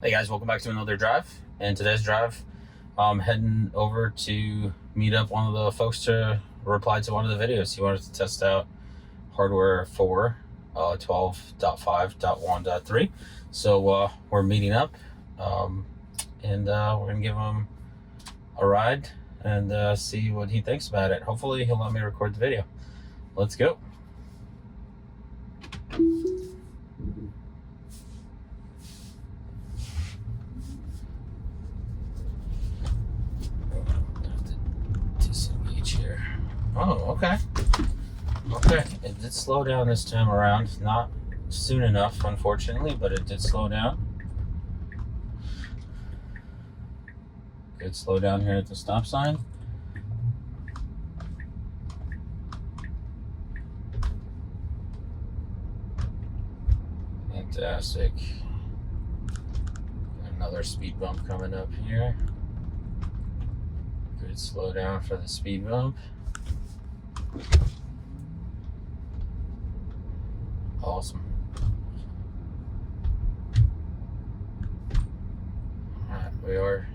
Hey guys, welcome back to another drive. And today's drive, I'm heading over to meet up one of the folks to reply to one of the videos. He wanted to test out hardware 4, 12.5.1.3. So we're meeting up, and we're gonna give him a ride and see what he thinks about it. Hopefully he'll let me record the video. Let's go. Disengage here. Oh, okay. Okay, it did slow down this time around. Not soon enough, unfortunately, but it did slow down. Good slow down here at the stop sign. Fantastic. Another speed bump coming up here. Good slow down for the speed bump. Awesome. Alright, we are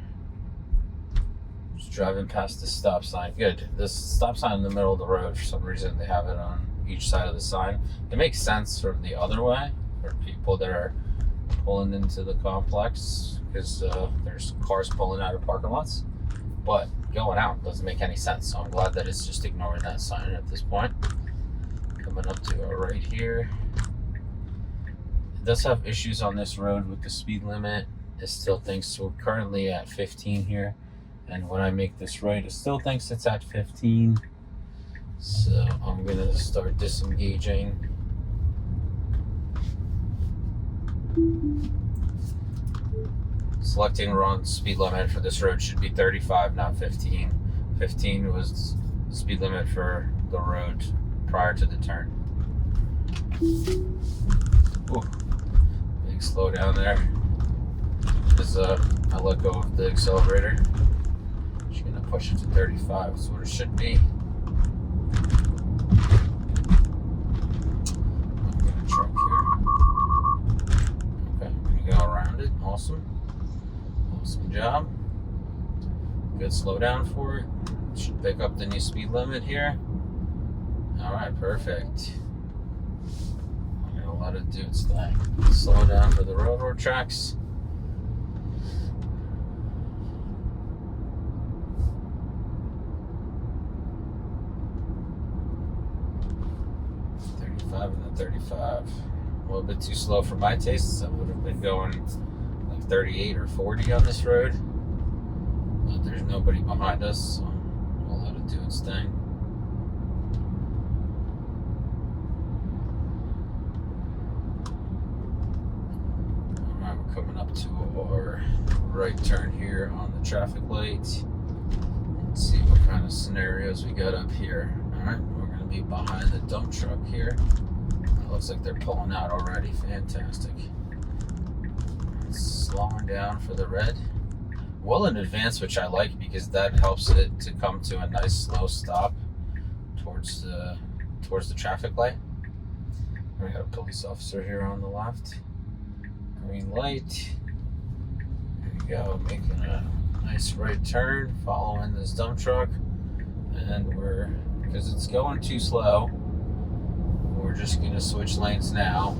just driving past the stop sign. Good. This stop sign in the middle of the road, for some reason they have it on each side of the sign. It makes sense from the other way for people that are pulling into the complex, because there's cars pulling out of parking lots, but going out doesn't make any sense. So I'm glad that it's just ignoring that sign at this point. Coming up to our right here. It does have issues on this road with the speed limit. It still thinks we're currently at 15 here, and when I make this right, it still thinks it's at 15. So I'm gonna start disengaging. Selecting wrong speed limit for this road should be 35, not 15. 15 was the speed limit for the road prior to the turn. Ooh, big slow down there. Because I let go of the accelerator. Just gonna push it to 35 is what it should be. I'm gonna truck here. Okay, I'm gonna go around it. Awesome. Awesome job. Good slow down for it. Should pick up the new speed limit here. Alright, perfect. I'm gonna let it do its thing. Slow down for the railroad tracks. And the 35. A little bit too slow for my tastes. I would have been going like 38 or 40 on this road. But there's nobody behind us, so we'll let it do its thing. Alright, we're coming up to our right turn here on the traffic light. Let's see what kind of scenarios we got up here. Alright, we're going to be behind the dump truck here. It looks like they're pulling out already. Fantastic. Slowing down for the red. Well in advance, which I like, because that helps it to come to a nice slow stop towards the traffic light. We got a police officer here on the left. Green light. There you go, making a nice right turn, following this dump truck. And because it's going too slow, we're just gonna switch lanes now,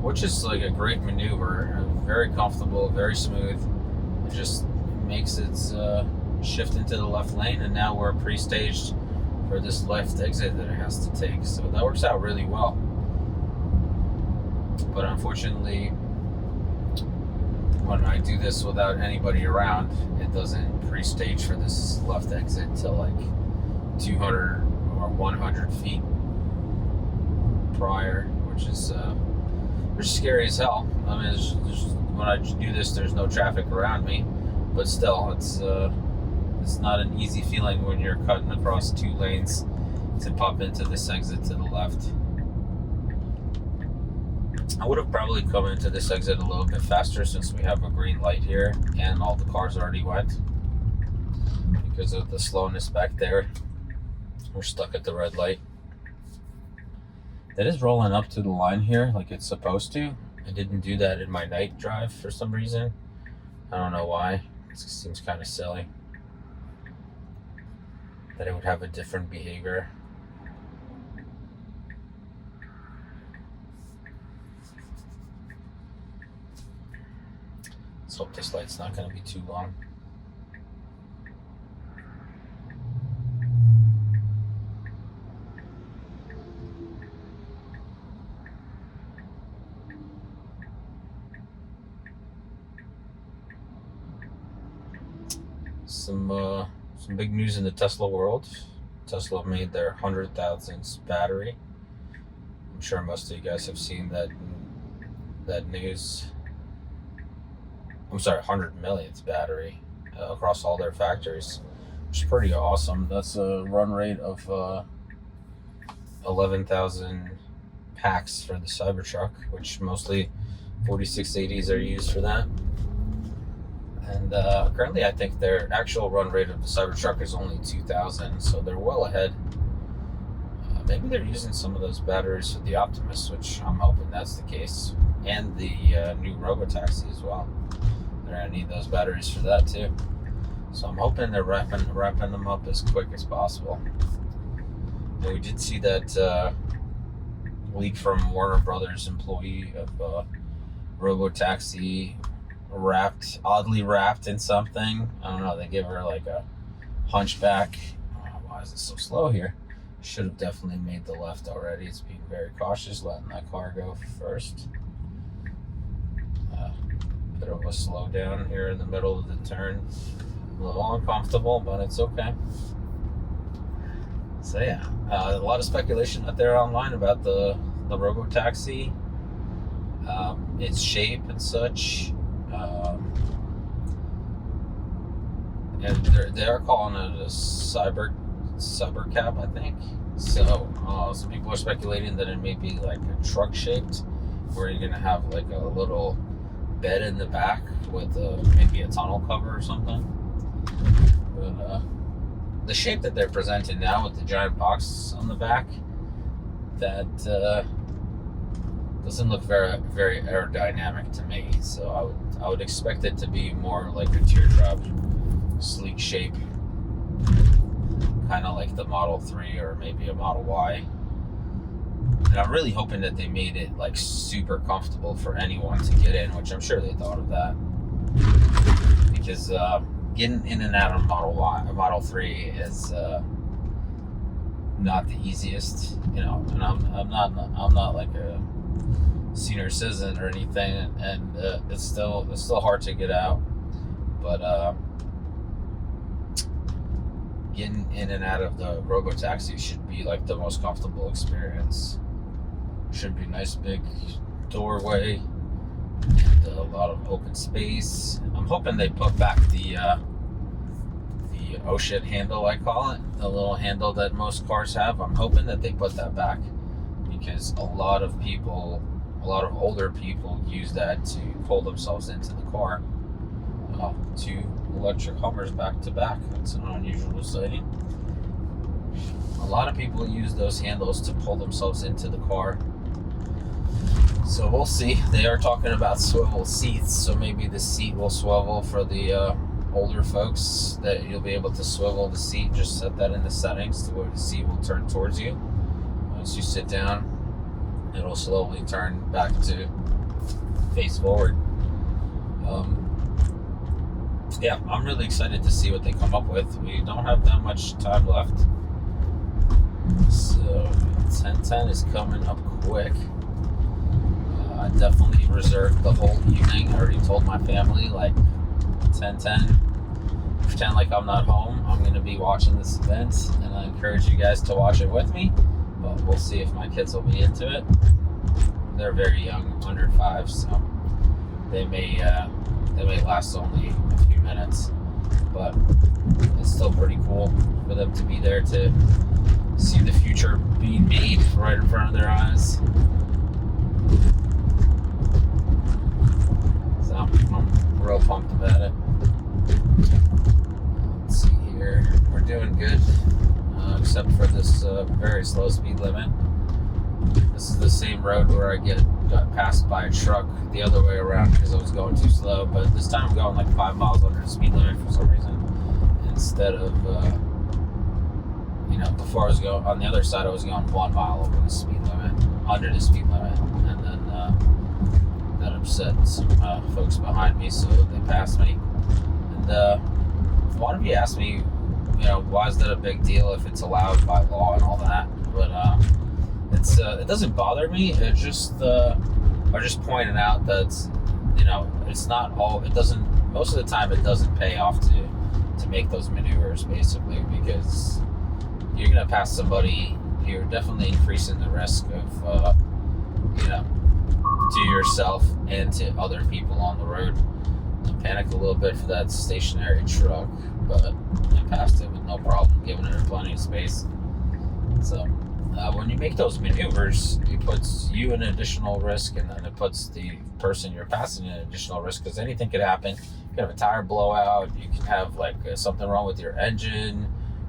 which is like a great maneuver. Very comfortable, very smooth. It just makes it shift into the left lane, and now we're pre-staged for this left exit that it has to take. So that works out really well. But unfortunately, when I do this without anybody around, it doesn't pre-stage for this left exit till like 200 or 100 feet prior, which is scary as hell. I mean, when I do this, there's no traffic around me, but still, it's not an easy feeling when you're cutting across two lanes to pop into this exit to the left. I would have probably come into this exit a little bit faster since we have a green light here and all the cars already went. Because of the slowness back there, we're stuck at the red light. It is rolling up to the line here like it's supposed to. I didn't do that in my night drive for some reason. I don't know why. It seems kind of silly that it would have a different behavior. Let's hope this light's not going to be too long. Some big news in the Tesla world. Tesla made their 100,000th battery. I'm sure most of you guys have seen that news. I'm sorry, 100 millionth battery across all their factories, which is pretty awesome. That's a run rate of 11,000 packs for the Cybertruck, which mostly 4680s are used for that. And currently, I think their actual run rate of the Cybertruck is only 2,000, so they're well ahead. Maybe they're using some of those batteries for the Optimus, which I'm hoping that's the case, and the new Robo taxi as well. They're gonna need those batteries for that too. So I'm hoping they're wrapping them up as quick as possible. And we did see that leak from Warner Brothers employee of Robo taxi. Oddly wrapped in something. I don't know, they give her like a hunchback. Oh, why is it so slow here? Should have definitely made the left already. It's being very cautious, letting that car go first. Bit of a slow down here in the middle of the turn. A little uncomfortable, but it's okay. So yeah, a lot of speculation out there online about the Robo taxi, its shape and such. And they are calling it a cyber cab, I think. So some people are speculating that it may be like a truck shaped, where you're gonna have like a little bed in the back with maybe a tunnel cover or something. But the shape that they're presenting now with the giant box on the back, that doesn't look very, very aerodynamic to me. So I would expect it to be more like a teardrop, sleek shape, kind of like the Model 3 or maybe a Model Y. And I'm really hoping that they made it like super comfortable for anyone to get in, which I'm sure they thought of that. Because getting in and out of Model 3 is not the easiest, you know. And I'm not like a senior citizen or anything, and it's still hard to get out. But getting in and out of the Robo taxi should be like the most comfortable experience. Should be nice big doorway and a lot of open space. I'm hoping they put back the oh shit handle, I call it, the little handle that most cars have. I'm hoping that they put that back, because a lot of older people use that to pull themselves into the car. Two electric Hummers back to back. That's an unusual sighting. A lot of people use those handles to pull themselves into the car. So we'll see. They are talking about swivel seats, so maybe the seat will swivel for the older folks, that you'll be able to swivel the seat. Just set that in the settings to where the seat will turn towards you. Once you sit down, it'll slowly turn back to face forward. Yeah, I'm really excited to see what they come up with. We don't have that much time left, so 10:10 is coming up quick. I definitely reserved the whole evening. I already told my family, like, 10:10, pretend like I'm not home. I'm going to be watching this event, and I encourage you guys to watch it with me, but we'll see if my kids will be into it. They're very young, under 5, so they may last only a few minutes, but it's still pretty cool for them to be there to see the future being made right in front of their eyes. So I'm real pumped about it. Let's see here. We're doing good, except for this very slow speed limit. This is the same road where I got passed by a truck the other way around because I was going too slow. But this time I'm going like 5 miles under the speed limit for some reason. Instead of, before I was going on the other side, I was going 1 mile over the speed limit, under the speed limit. And then that upset some folks behind me, so they passed me. And one of you asked me, why is that a big deal if it's allowed by law and all that? But it doesn't bother me. It just I just pointed out that it's not all. It doesn't. Most of the time, it doesn't pay off to make those maneuvers, basically, because you're gonna pass somebody. You're definitely increasing the risk of to yourself and to other people on the road. I panicked a little bit for that stationary truck, but I passed it with no problem, giving it plenty of space. So when you make those maneuvers, it puts you in additional risk, and then it puts the person you're passing in additional risk, because anything could happen. You could have a tire blowout, you can have something wrong with your engine,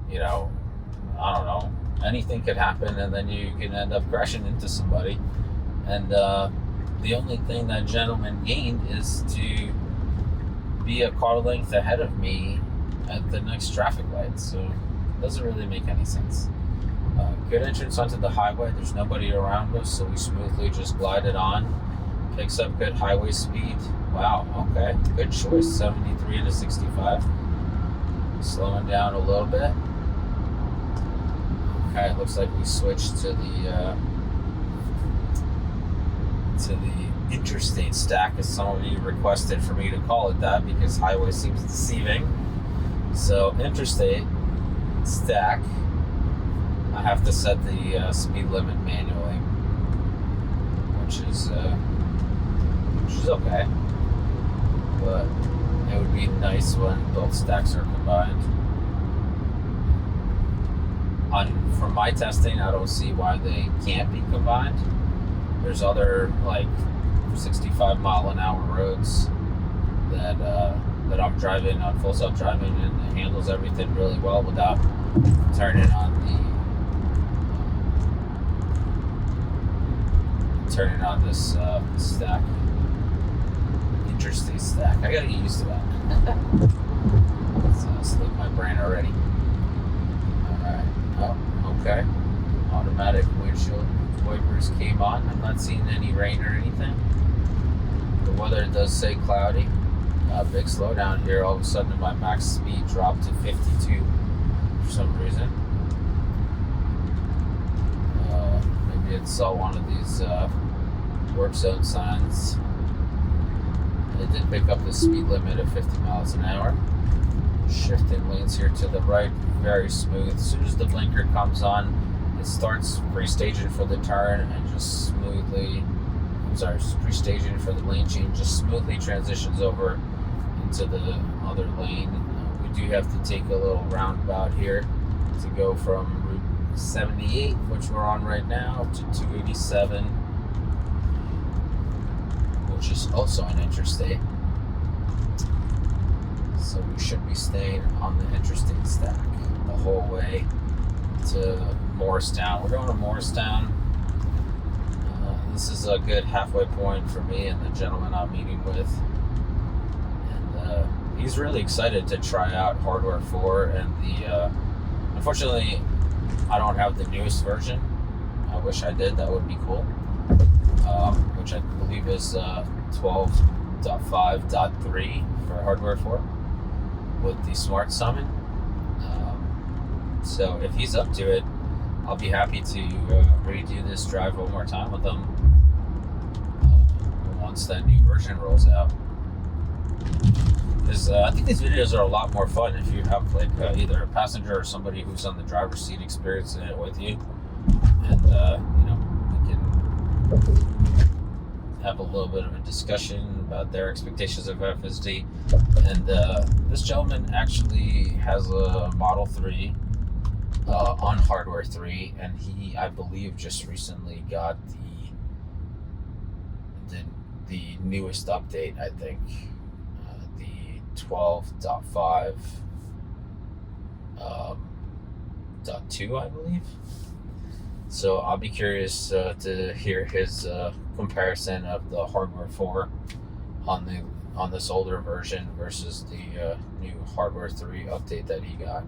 I don't know, anything could happen, and then you can end up crashing into somebody. And the only thing that gentleman gained is to be a car length ahead of me at the next traffic light, so it doesn't really make any sense. Good entrance onto the highway. There's nobody around us, so we smoothly just glided on. Picks up good highway speed. Wow, okay, good choice. 73 to 65. Slowing down a little bit. Okay, it looks like we switched to the Interstate stack, as some of you requested for me to call it that because highway seems deceiving. So Interstate stack. I have to set the speed limit manually, which is okay, but it would be nice when both stacks are combined. From my testing, I don't see why they can't be combined. There's other 65 mile an hour roads that I'm driving on full self driving, and it handles everything really well without turning on this stack, Interstate stack. I gotta get used to that. It's slipped my brain already. Alright. Oh, okay. Automatic windshield wipers came on. I'm not seeing any rain or anything. The weather does say cloudy. Big slowdown here. All of a sudden my max speed dropped to 52 for some reason. Maybe it saw one of these work zone signs. It did pick up the speed limit of 50 miles an hour. Shifting lanes here to the right, very smooth. As soon as the blinker comes on, it starts pre-staging for the turn and just smoothly, pre-staging for the lane change, just smoothly transitions over into the other lane. We do have to take a little roundabout here to go from Route 78, which we're on right now, to 287, which is also an interstate. So we should be staying on the interstate stack the whole way to Morristown. We're going to Morristown. This is a good halfway point for me and the gentleman I'm meeting with. And he's really excited to try out Hardware 4 and the... unfortunately, I don't have the newest version. I wish I did. That would be cool. Which I believe is 12.5.3 for Hardware 4 with the Smart Summon. So if he's up to it, I'll be happy to redo this drive one more time with him once that new version rolls out. Because I think these videos are a lot more fun if you have either a passenger or somebody who's on the driver's seat experiencing it with you, and we can have a little bit of a discussion about their expectations of FSD. And this gentleman actually has a Model 3 on Hardware 3, and he, I believe, just recently got the newest update. I think the 12.5.2, I believe. So I'll be curious to hear his comparison of the hardware 4 on this older version versus the new hardware 3 update that he got.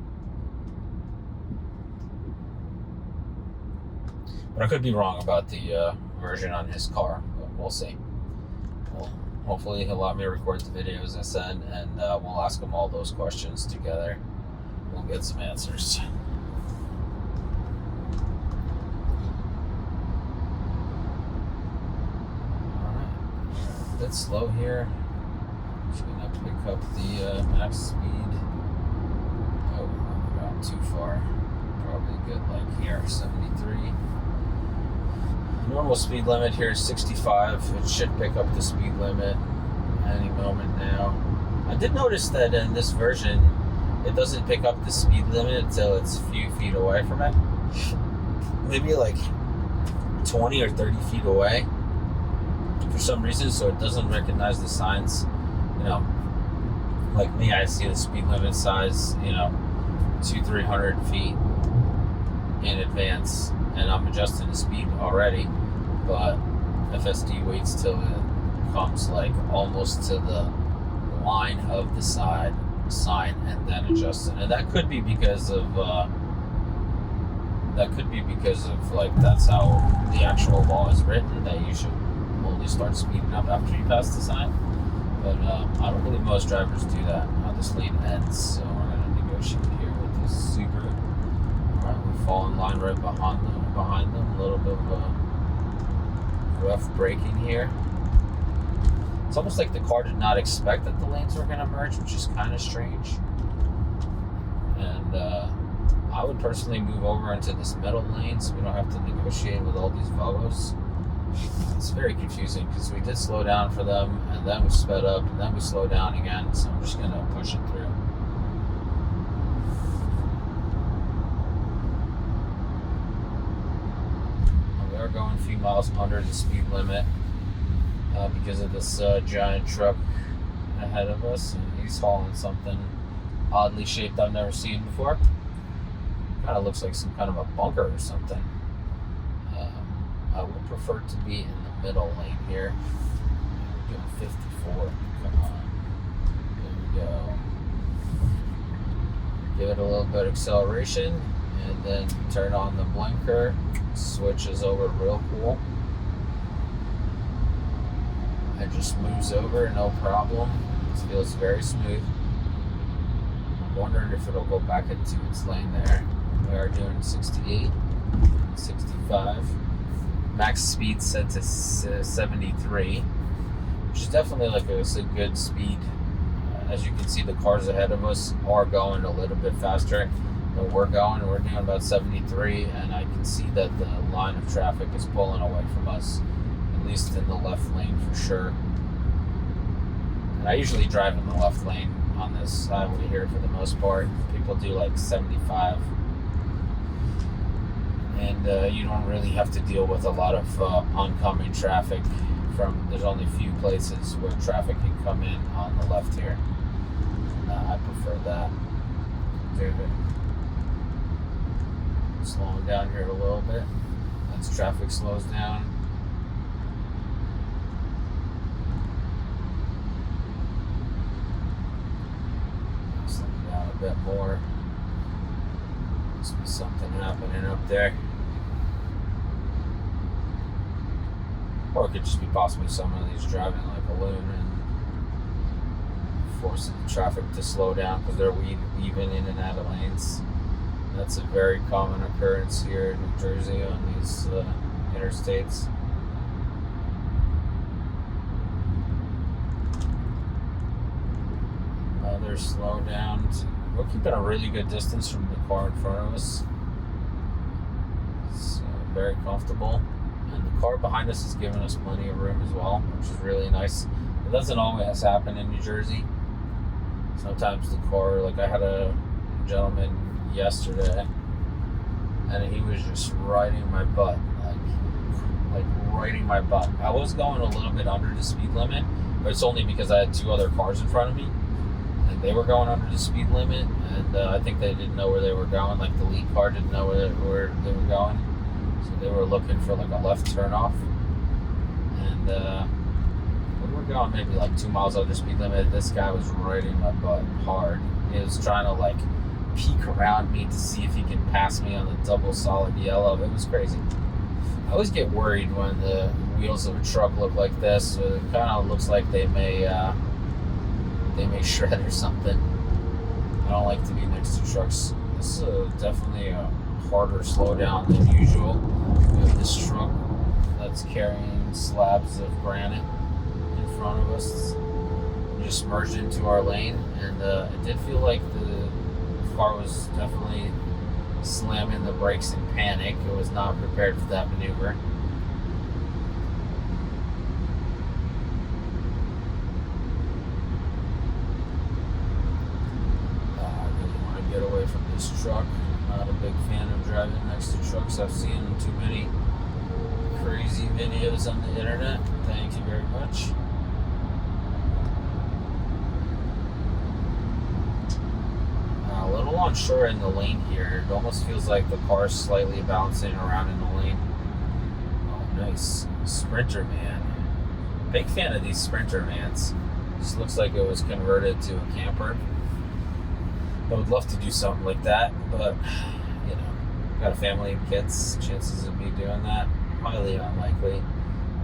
But I could be wrong about the version on his car, but we'll see. Well, hopefully he'll let me record the video, as I said, and we'll ask him all those questions together. We'll get some answers. Alright, a bit slow here. Just gonna pick up the max speed. Oh, I got too far. Probably good like here, 73. Normal speed limit here is 65. It should pick up the speed limit any moment now. I did notice that in this version, it doesn't pick up the speed limit until it's a few feet away from it. Maybe like 20 or 30 feet away for some reason, so it doesn't recognize the signs. You know, like me, I see the speed limit size, 200-300 feet in advance, and I'm adjusting the speed already, but FSD waits till it comes like almost to the line of the sign and then adjusts it. And that could be because of like that's how the actual law is written, that you should only start speeding up after you pass the sign. But I don't believe most drivers do that on this lane ends, so we're going to negotiate here with this Subaru. Alright, we fall in line right behind them. A little bit of rough braking here. It's almost like the car did not expect that the lanes were going to merge, which is kind of strange. And I would personally move over into this middle lane so we don't have to negotiate with all these Volvos. It's very confusing because we did slow down for them, and then we sped up, and then we slowed down again, so I'm just going to push it through. We are going a few miles under the speed limit because of this giant truck ahead of us, and he's hauling something oddly shaped I've never seen before. Kind of looks like some kind of a bunker or something. I would prefer to be in the middle lane here. We're doing 54. Come on. There we go. Give it a little bit of acceleration, and then turn on the blinker. Switches over real cool. It just moves over, no problem. It feels very smooth. I'm wondering if it'll go back into its lane there. We are doing 68, 65. Max speed set to 73, which is definitely like a good speed. As you can see, the cars ahead of us are going a little bit faster than we're going. We're doing about 73, and I can see that the line of traffic is pulling away from us, at least in the left lane for sure. And I usually drive in the left lane on this highway here for the most part. People do like 75. And you don't really have to deal with a lot of oncoming traffic. There's only a few places where traffic can come in on the left here. And I prefer that. Slowing down here a little bit as traffic slows down. Slow down a bit more. Must be something happening up there. Or it could just be possibly somebody's driving like a loon and forcing the traffic to slow down because they're weaving in and out of lanes. That's a very common occurrence here in New Jersey on these interstates. Another slow down. We're keeping a really good distance from the car in front of us. It's very comfortable. And the car behind us is giving us plenty of room as well, which is really nice. It doesn't always happen in New Jersey. Sometimes the car, like I had a gentleman yesterday, and he was just riding my butt, like riding my butt. I was going a little bit under the speed limit, but it's only because I had two other cars in front of me, and they were going under the speed limit, and I think they didn't know where they were going. Like the lead car didn't know where they were going. So they were looking for like a left turnoff, and we were going maybe like 2 miles over the speed limit. This guy was riding my butt hard. He was trying to like peek around me to see if he can pass me on the double solid yellow. It was crazy. I always get worried when the wheels of a truck look like this. It kind of looks like they may shred or something. I don't like to be next to trucks. This is definitely a harder slowdown than usual. We have this truck that's carrying slabs of granite in front of us. We just merged into our lane, and it did feel like the car was definitely slamming the brakes in panic. It was not prepared for that maneuver. I really want to get away from this truck. Not a big fan of driving next to trucks. I've seen too many crazy videos on the internet. Thank you very much. A little unsure in the lane here. It almost feels like the car's slightly bouncing around in the lane. Oh, nice. Sprinter van. Big fan of these Sprinter vans. This looks like it was converted to a camper. I would love to do something like that, but, you know, got a family and kids. Chances of me doing that, highly unlikely.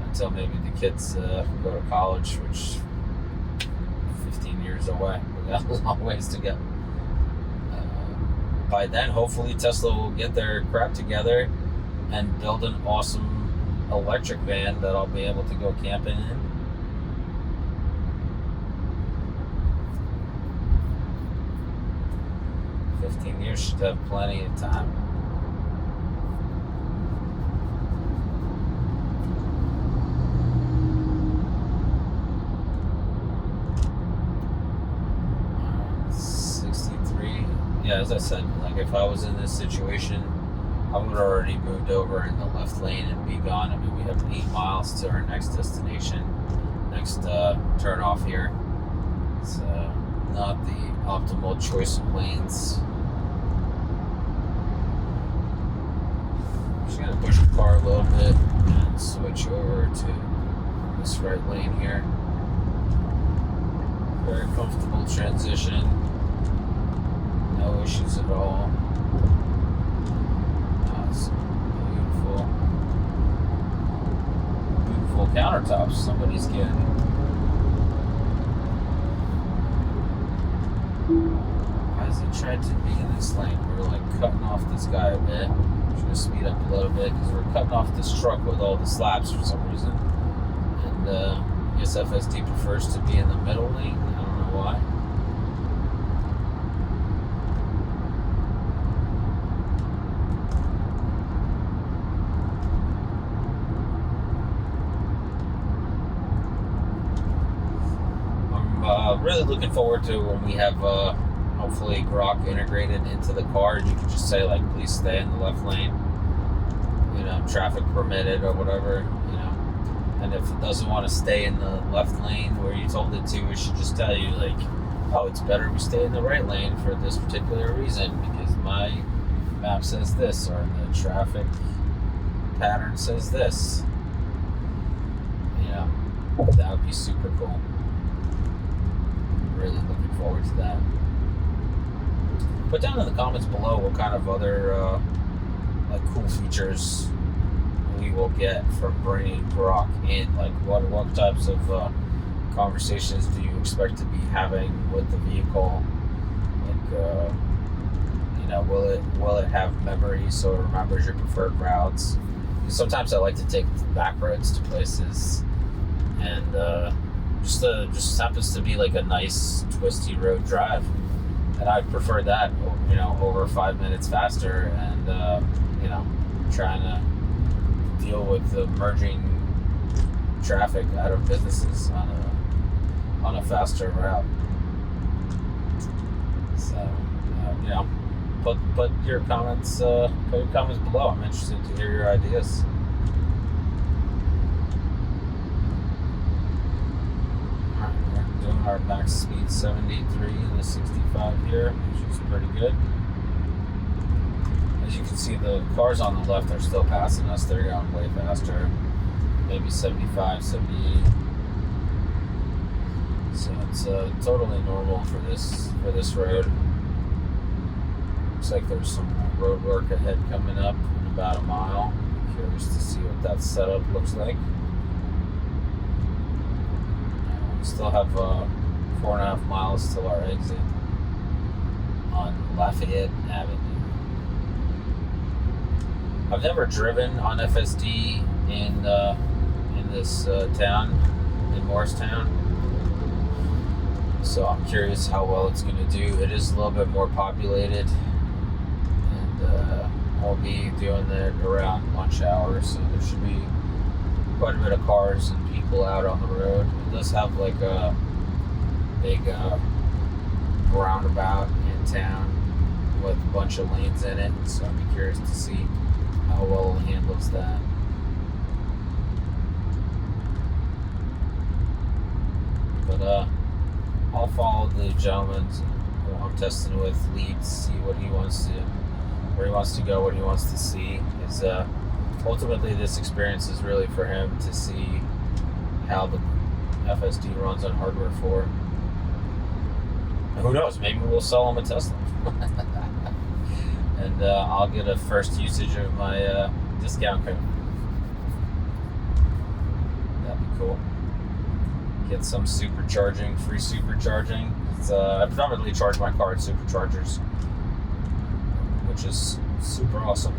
Until maybe the kids go to college, which 15 years away. We got a long ways to go. By then, hopefully, Tesla will get their crap together and build an awesome electric van that I'll be able to go camping in. In 15 years should have plenty of time. Yeah, as I said, like if I was in this situation, I would have already moved over in the left lane and be gone. I mean, we have 8 miles to our next destination, next turn off here. It's not the optimal choice of lanes. I'm just gonna push the car a little bit and switch over to this right lane here. Very comfortable transition. No issues at all. That's beautiful. Beautiful countertops somebody's getting. Why is it trying to be in this lane? We're like cutting off this guy a bit. I'm just gonna speed up a little bit because we're cutting off this truck with all the slabs for some reason. And I guess FSD prefers to be in the middle lane. I don't know why. Really looking forward to when we have hopefully Grok integrated into the car. You can just say like, please stay in the left lane, you know, traffic permitted or whatever, you know. And if it doesn't want to stay in the left lane where you told it to, it should just tell you like, oh, it's better we stay in the right lane for this particular reason because my map says this or the traffic pattern says this. Yeah, that would be super cool. Really looking forward to that. Put down in the comments below what kind of other like cool features we will get from bringing Grok in. Like what types of conversations do you expect to be having with the vehicle? Like you know, will it have memory so it remembers your preferred routes? Sometimes I like to take back roads to places, and just happens to be like a nice twisty road drive, and I'd prefer that, you know, over 5 minutes faster, and you know, trying to deal with the merging traffic out of businesses on a faster route. So you know, put your comments below. I'm interested to hear your ideas. Our max speed 73 in the 65 here, which is pretty good. As you can see, the cars on the left are still passing us. They're going way faster, maybe 75, 78. So it's totally normal for this road. Looks like there's some road work ahead coming up in about a mile. I'm curious to see what that setup looks like. We still have 4.5 miles till our exit on Lafayette Avenue. I've never driven on FSD in this town, in Morristown, so I'm curious how well it's going to do. It is a little bit more populated, and I'll be doing it around lunch hour, so there should be quite a bit of cars and people out on the road. It does have like a big roundabout in town with a bunch of lanes in it, so I'd be curious to see how well it handles that. But I'll follow the gentleman who I'm testing with lead, see what he wants to, where he wants to go, what he wants to see. Is ultimately this experience is really for him to see how the FSD runs on hardware 4. And who knows? Maybe we'll sell him a Tesla. And I'll get a first usage of my discount code. That'd be cool. Get some supercharging, free supercharging. I predominantly charge my car at superchargers, which is super awesome.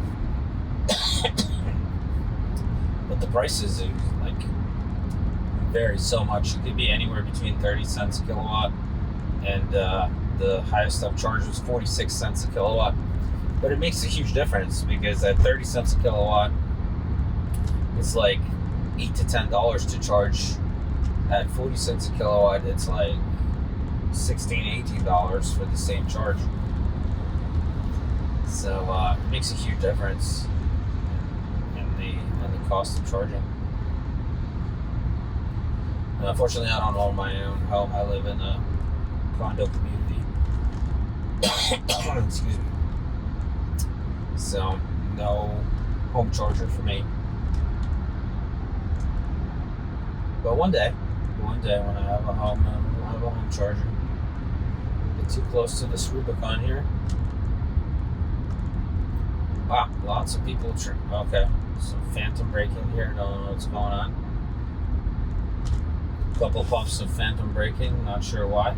But the prices like vary so much. It could be anywhere between 30 cents a kilowatt, and the highest I've charged was 46 cents a kilowatt. But it makes a huge difference, because at 30 cents a kilowatt, it's like $8 to $10 to charge. At 40 cents a kilowatt, it's like $16, $18 for the same charge. So it makes a huge difference in the cost of charging. Unfortunately, I don't own my own home. I live in a condo community. Excuse me. So, no home charger for me. But one day when I have a home, I'll have a home charger. Get too close to this Rubicon here. Wow, lots of people. Okay, some phantom braking here. Don't know what's going on. Couple puffs of phantom braking. Not sure why.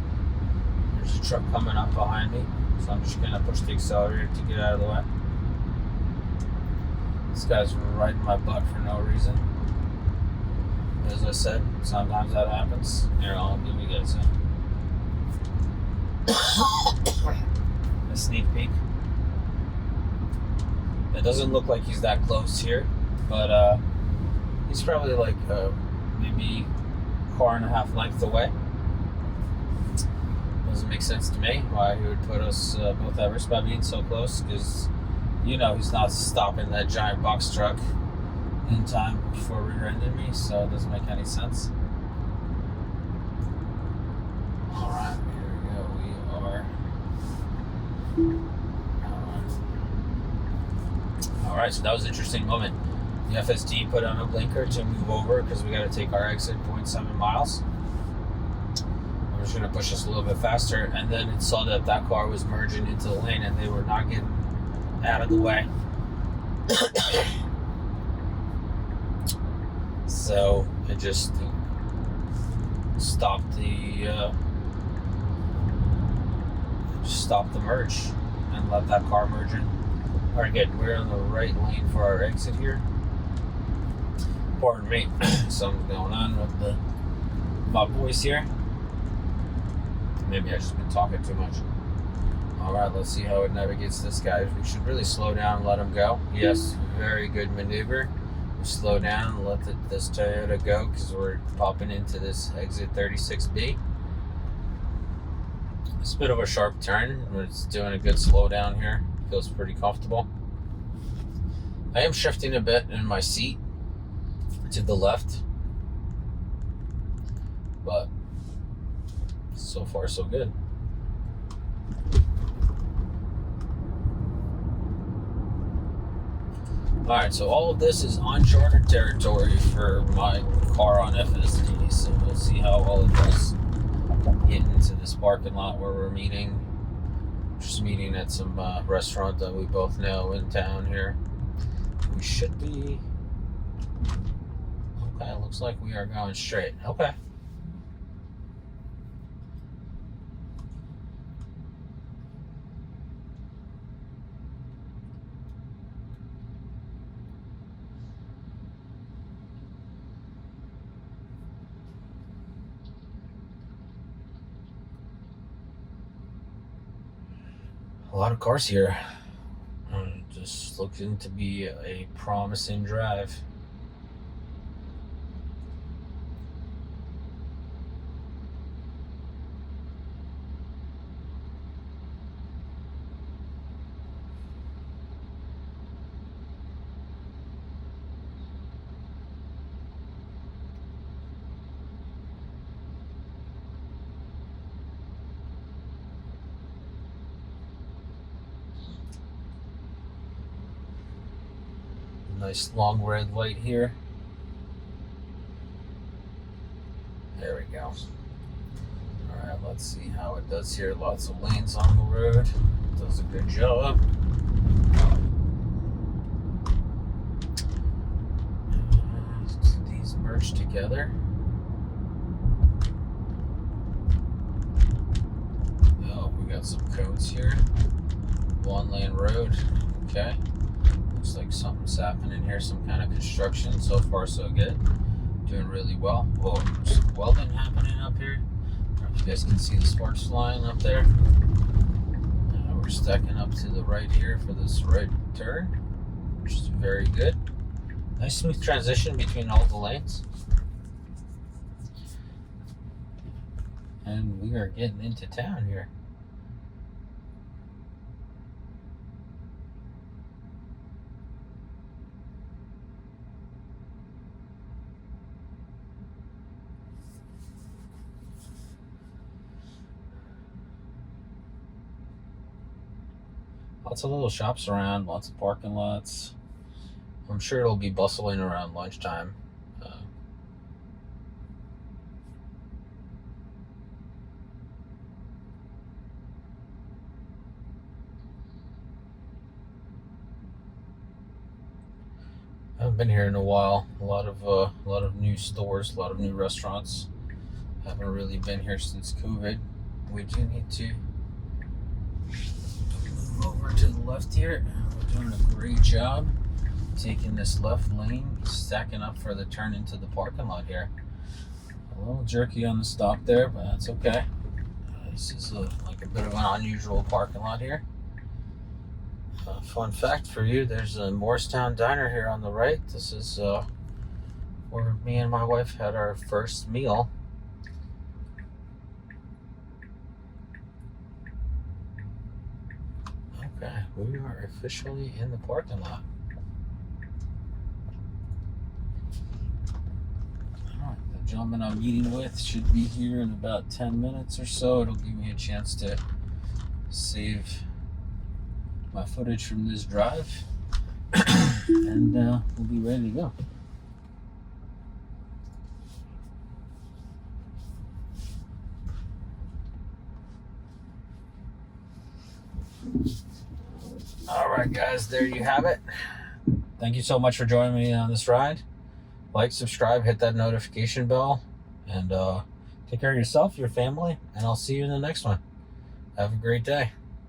There's a truck coming up behind me, so I'm just gonna push the accelerator to get out of the way. This guy's right in my butt for no reason. As I said, sometimes that happens. Here, I'll give you guys a sneak peek. It doesn't look like he's that close here, but he's probably like maybe a car and a half length away. Doesn't make sense to me why he would put us both at risk by being so close, because you know he's not stopping that giant box truck in time before rear-ending me, so it doesn't make any sense. Alright, here we go. We are. Alright, so that was an interesting moment. The FSD put on a blinker to move over because we got to take our exit 0.7 miles. I'm just going to push us a little bit faster, and then it saw that that car was merging into the lane and they were not getting out of the way. So it just stopped the merge and let that car merge in. All right, good. We're in the right lane for our exit here. Pardon me, something's going on with my voice here. Maybe I've just been talking too much. All right, let's see how it navigates this guy. We should really slow down and let him go. Yes, very good maneuver. We slow down and let this Toyota go because we're popping into this exit 36B. It's a bit of a sharp turn, but it's doing a good slow down here. Feels pretty comfortable. I am shifting a bit in my seat to the left, but so far so good. Alright, so all of this is uncharted territory for my car on FSD, so we'll see how all of this get into this parking lot where we're meeting. Just meeting at some restaurant that we both know in town here. We should be... Okay, looks like we are going straight. Okay. A lot of cars here. Just looking to be a promising drive. Nice long red light here. There we go. Alright, let's see how it does here. Lots of lanes on the road. Does a good job. These merge together. Oh, we got some codes here. One lane road. Okay. Looks like something's happening here, some kind of construction. So far, so good. Doing really well. Whoa, there's some welding happening up here. I don't know if you guys can see the sparks flying up there. We're stacking up to the right here for this right turn, which is very good. Nice smooth transition between all the lanes. And we are getting into town here. Lots of little shops around, lots of parking lots. I'm sure it'll be bustling around lunchtime. I haven't been here in a while. A lot of new stores, a lot of new restaurants. Haven't really been here since COVID. We do need to over to the left here. We're doing a great job taking this left lane, stacking up for the turn into the parking lot here. A little jerky on the stop there, but that's okay. This is like a bit of an unusual parking lot here. Fun fact for you, there's a Morristown Diner here on the right. This is where me and my wife had our first meal. Okay, we are officially in the parking lot. Alright, the gentleman I'm meeting with should be here in about 10 minutes or so. It'll give me a chance to save my footage from this drive. And we'll be ready to go. Alright guys, there you have it. Thank you so much for joining me on this ride. Like, subscribe, hit that notification bell, and take care of yourself, your family, and I'll see you in the next one. Have a great day.